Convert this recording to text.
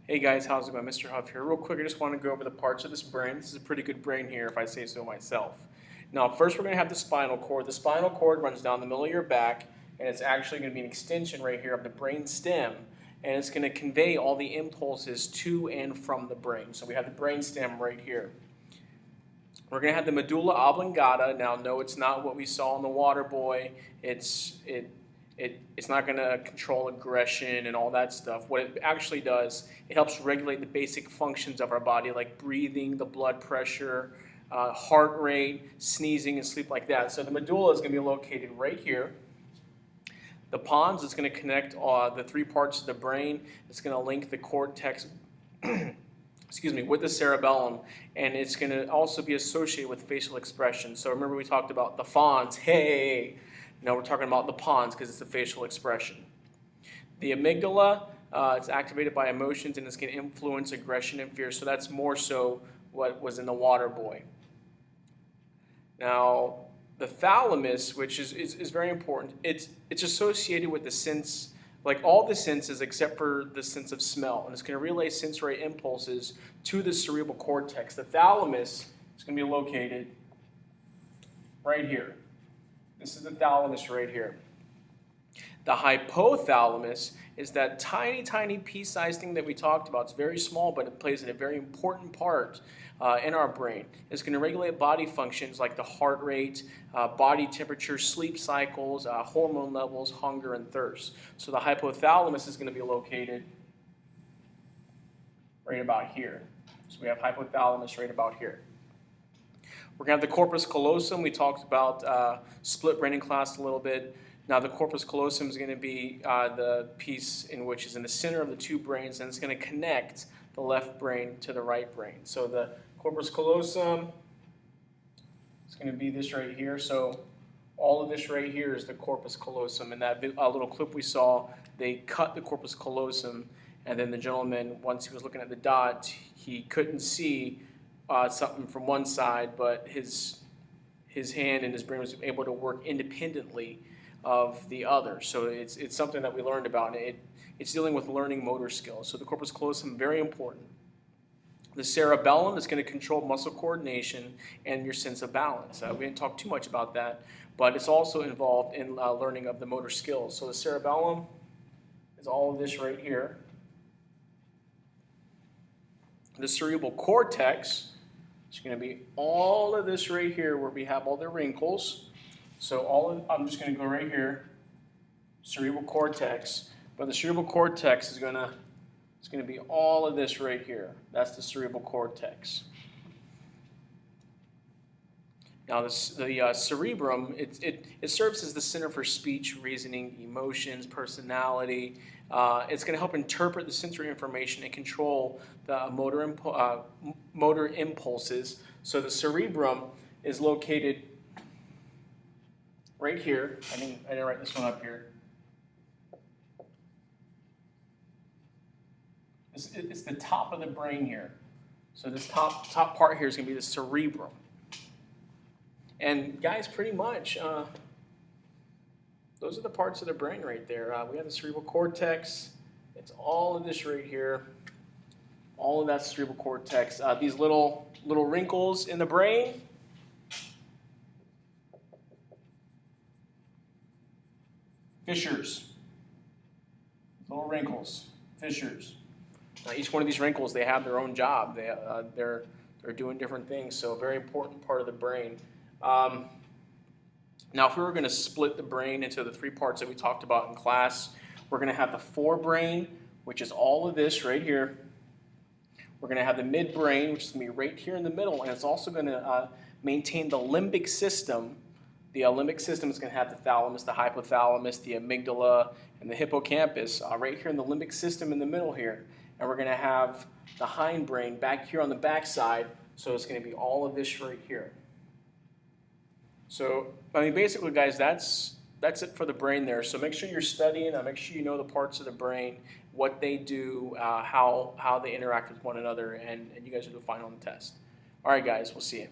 Hey guys, how's it going? Mr. Huff here. Real quick, I just want to go over the parts of this brain. This is a pretty good brain here, if I say so myself. Now, first we're going to have the spinal cord. The spinal cord runs down the middle of your back, and it's actually going to be an extension right here of the brain stem, and it's going to convey all the impulses to and from the brain. So we have the brain stem right here. We're going to have the medulla oblongata. Now, no, it's not what we saw in the water boy. It's not going to control aggression and all that stuff. What it actually does, it helps regulate the basic functions of our body, like breathing, the blood pressure, heart rate, sneezing, and sleep like that. So the medulla is going to be located right here. The pons is going to connect the three parts of the brain. It's going to link the cortex with the cerebellum, and it's going to also be associated with facial expression. So remember we talked about the fons, hey. Now we're talking about the pons because it's the facial expression. The amygdala, it's activated by emotions and it's going to influence aggression and fear. So that's more so what was in the water boy. Now the thalamus, which is very important, it's associated with the sense, like all the senses except for the sense of smell. And it's going to relay sensory impulses to the cerebral cortex. The thalamus is going to be located right here. This is the thalamus right here. The hypothalamus is that tiny, tiny pea-sized thing that we talked about. It's very small, but it plays a very important part in our brain. It's going to regulate body functions like the heart rate, body temperature, sleep cycles, hormone levels, hunger, and thirst. So the hypothalamus is going to be located right about here. So we have hypothalamus right about here. We're going to have the corpus callosum. We talked about split brain in class a little bit. Now the corpus callosum is going to be the piece in which is in the center of the two brains, and it's going to connect the left brain to the right brain. So the corpus callosum is going to be this right here. So all of this right here is the corpus callosum. In that little clip we saw, they cut the corpus callosum, and then the gentleman, once he was looking at the dot, he couldn't see something from one side, but his hand and his brain was able to work independently of the other. So it's something that we learned about, and it's dealing with learning motor skills. So the corpus callosum, very important. The cerebellum is going to control muscle coordination and your sense of balance. We didn't talk too much about that, but it's also involved in learning of the motor skills. So the cerebellum is all of this right here. The cerebral cortex is going to be all of this right here where we have all the wrinkles. So I'm just going to go right here, cerebral cortex. But the cerebral cortex is going to be all of this right here. That's the cerebral cortex. Now the cerebrum, it serves as the center for speech, reasoning, emotions, personality. It's going to help interpret the sensory information and control the motor impulses. So the cerebrum is located right here. I didn't write this one up here. It's the top of the brain here. So this top part here is going to be the cerebrum. And guys, pretty much, those are the parts of the brain right there. We have the cerebral cortex. It's all of this right here. All of that cerebral cortex. These little wrinkles in the brain. Fissures. Little wrinkles. Fissures. Now, each one of these wrinkles, they have their own job. They're doing different things. So a very important part of the brain. Now, if we were going to split the brain into the three parts that we talked about in class, we're going to have the forebrain, which is all of this right here. We're going to have the midbrain, which is going to be right here in the middle, and it's also going to maintain the limbic system. The limbic system is going to have the thalamus, the hypothalamus, the amygdala, and the hippocampus right here in the limbic system in the middle here. And we're going to have the hindbrain back here on the back side, so it's going to be all of this right here. So, I mean, basically, guys, that's it for the brain there. So make sure you're studying. Make sure you know the parts of the brain, what they do, how they interact with one another, and you guys will do fine on the test. All right, guys, we'll see you.